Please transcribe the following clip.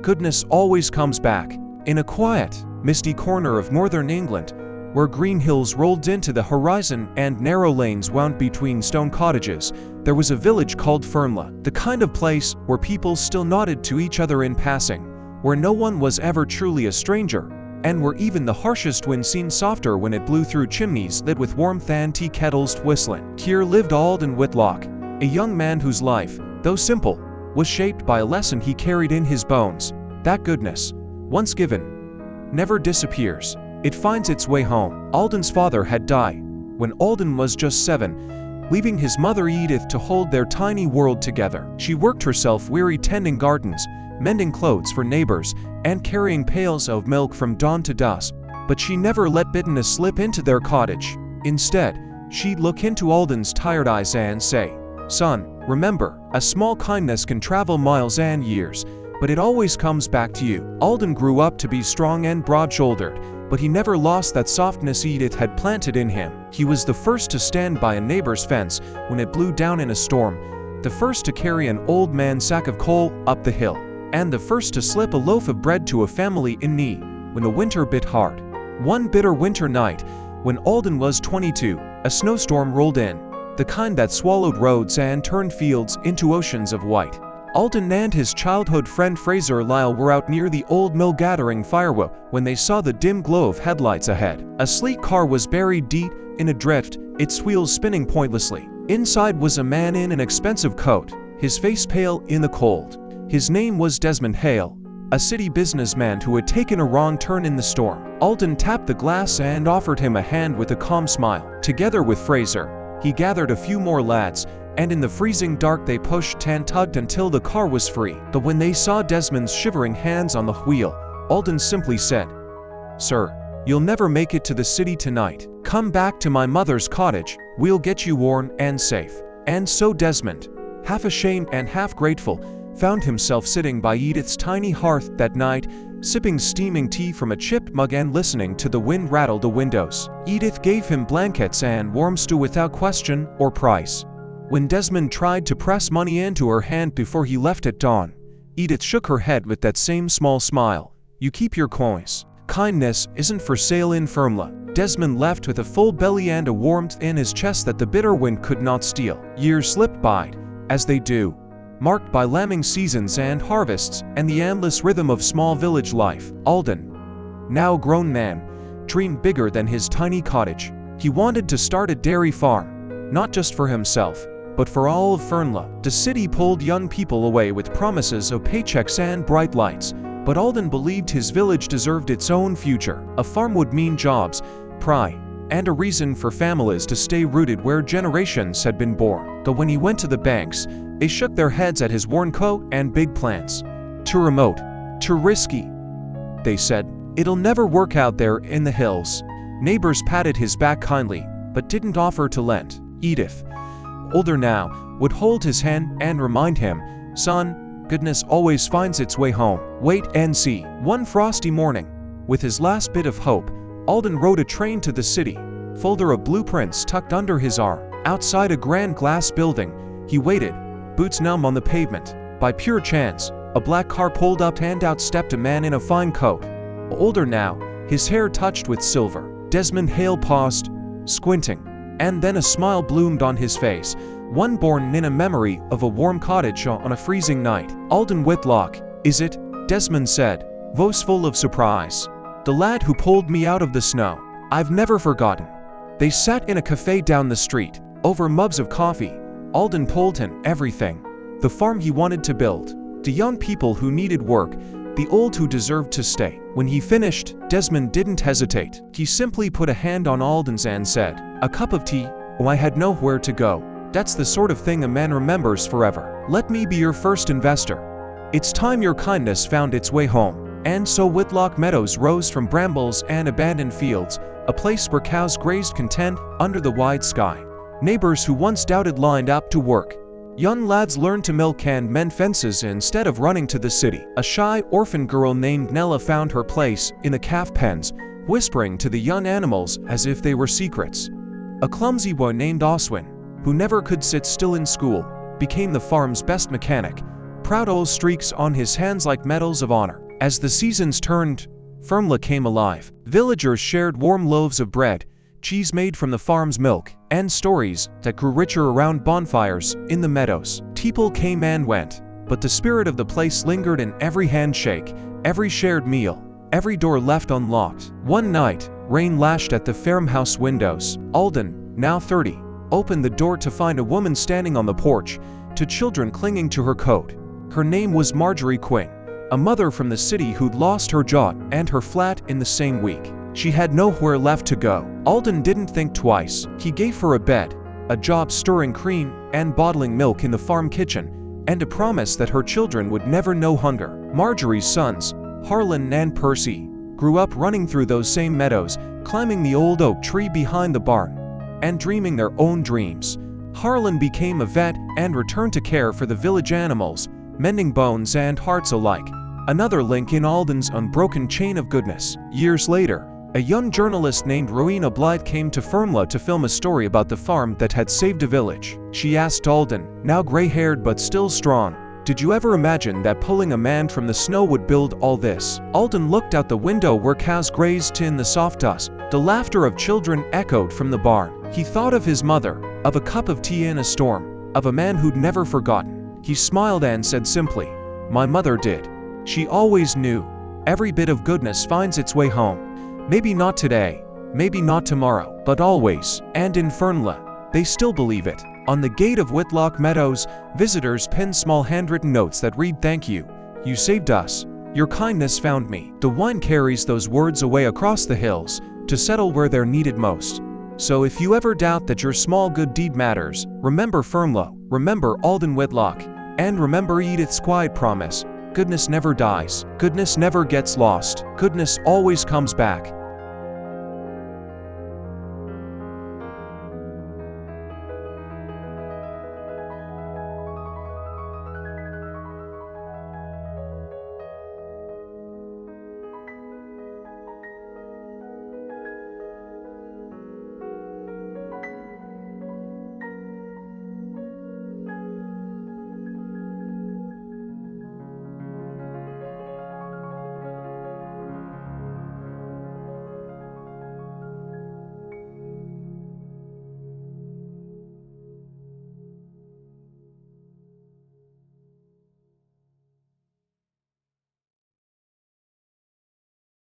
goodness always comes back. In a quiet, misty corner of northern England, where green hills rolled into the horizon and narrow lanes wound between stone cottages, there was a village called Fernley, the kind of place where people still nodded to each other in passing, where no one was ever truly a stranger, and where even the harshest wind seemed softer when it blew through chimneys lit with warmth and tea kettles whistling. Here lived Alden Whitlock, a young man whose life, though simple, was shaped by a lesson he carried in his bones: that goodness, once given, never disappears. It finds its way home. Alden's father had died when Alden was just 7, leaving his mother Edith to hold their tiny world together. She worked herself weary tending gardens, mending clothes for neighbors, and carrying pails of milk from dawn to dusk. But she never let bitterness slip into their cottage. Instead, she'd look into Alden's tired eyes and say, "Son, remember, a small kindness can travel miles and years, but it always comes back to you." Alden grew up to be strong and broad-shouldered, but he never lost that softness Edith had planted in him. He was the first to stand by a neighbor's fence when it blew down in a storm, the first to carry an old man's sack of coal up the hill, and the first to slip a loaf of bread to a family in need when the winter bit hard. One bitter winter night, when Alden was 22, a snowstorm rolled in, the kind that swallowed roads and turned fields into oceans of white. Alden and his childhood friend Fraser Lyle were out near the old mill gathering firewood when they saw the dim glow of headlights ahead. A sleek car was buried deep in a drift, its wheels spinning pointlessly. Inside was a man in an expensive coat, his face pale in the cold. His name was Desmond Hale, a city businessman who had taken a wrong turn in the storm. Alden tapped the glass and offered him a hand with a calm smile. Together with Fraser, he gathered a few more lads, and in the freezing dark they pushed and tugged until the car was free. But when they saw Desmond's shivering hands on the wheel, Alden simply said, "Sir, you'll never make it to the city tonight. Come back to my mother's cottage, we'll get you warm and safe." And so Desmond, half ashamed and half grateful, found himself sitting by Edith's tiny hearth that night, sipping steaming tea from a chipped mug and listening to the wind rattle the windows. Edith gave him blankets and warm stew without question or price. When Desmond tried to press money into her hand before he left at dawn, Edith shook her head with that same small smile. "You keep your coins. Kindness isn't for sale in Fernley." Desmond left with a full belly and a warmth in his chest that the bitter wind could not steal. Years slipped by, as they do, marked by lambing seasons and harvests and the endless rhythm of small village life. Alden, now a grown man, dreamed bigger than his tiny cottage. He wanted to start a dairy farm, not just for himself, but for all of Fernley. The city pulled young people away with promises of paychecks and bright lights, but Alden believed his village deserved its own future. A farm would mean jobs, pride, and a reason for families to stay rooted where generations had been born. But when he went to the banks, they shook their heads at his worn coat and big plans. "Too remote, too risky," they said. "It'll never work out there in the hills." Neighbors patted his back kindly, but didn't offer to lend. Edith, older now, would hold his hand and remind him, "Son, goodness always finds its way home. Wait and see." One frosty morning, with his last bit of hope, Alden rode a train to the city, folder of blueprints tucked under his arm. Outside a grand glass building, he waited, boots numb on the pavement. By pure chance, a black car pulled up and out stepped a man in a fine coat. Older now, his hair touched with silver. Desmond Hale paused, squinting, and then a smile bloomed on his face, one born in a memory of a warm cottage on a freezing night. "Alden Whitlock, is it?" Desmond said, voice full of surprise. "The lad who pulled me out of the snow. I've never forgotten." They sat in a cafe down the street. Over mugs of coffee, Alden told him everything. The farm he wanted to build, the young people who needed work, the old who deserved to stay. When he finished, Desmond didn't hesitate. He simply put a hand on Alden's and said, "A cup of tea? Oh, I had nowhere to go. That's the sort of thing a man remembers forever. Let me be your first investor. It's time your kindness found its way home." And so Whitlock Meadows rose from brambles and abandoned fields, a place where cows grazed content under the wide sky. Neighbors who once doubted lined up to work. Young lads learned to milk and mend fences instead of running to the city. A shy orphan girl named Nella found her place in the calf pens, whispering to the young animals as if they were secrets. A clumsy boy named Oswin, who never could sit still in school, became the farm's best mechanic, proud old streaks on his hands like medals of honor. As the seasons turned, Fernley came alive. Villagers shared warm loaves of bread, cheese made from the farm's milk, and stories that grew richer around bonfires in the meadows. People came and went, but the spirit of the place lingered in every handshake, every shared meal, every door left unlocked. One night, rain lashed at the farmhouse windows. Alden, now 30, opened the door to find a woman standing on the porch, to children clinging to her coat. Her name was Marjorie Quinn, a mother from the city who'd lost her job and her flat in the same week. She had nowhere left to go. Alden didn't think twice. He gave her a bed, a job stirring cream and bottling milk in the farm kitchen, and a promise that her children would never know hunger. Marjorie's sons, Harlan and Percy, grew up running through those same meadows, climbing the old oak tree behind the barn, and dreaming their own dreams. Harlan became a vet and returned to care for the village animals, mending bones and hearts alike, another link in Alden's unbroken chain of goodness. Years later, a young journalist named Rowena Blythe came to Fernley to film a story about the farm that had saved a village. She asked Alden, now gray-haired but still strong, "Did you ever imagine that pulling a man from the snow would build all this?" Alden looked out the window where cows grazed in the soft dust. The laughter of children echoed from the barn. He thought of his mother, of a cup of tea in a storm, of a man who'd never forgotten. He smiled and said simply, "My mother did. She always knew. Every bit of goodness finds its way home. Maybe not today, maybe not tomorrow, but always." And in Fernley, they still believe it. On the gate of Whitlock Meadows, visitors pin small handwritten notes that read, "Thank you. You saved us. Your kindness found me." The wind carries those words away across the hills, to settle where they're needed most. So if you ever doubt that your small good deed matters, remember Fernley, remember Alden Whitlock, and remember Edith's quiet promise: goodness never dies, goodness never gets lost, goodness always comes back.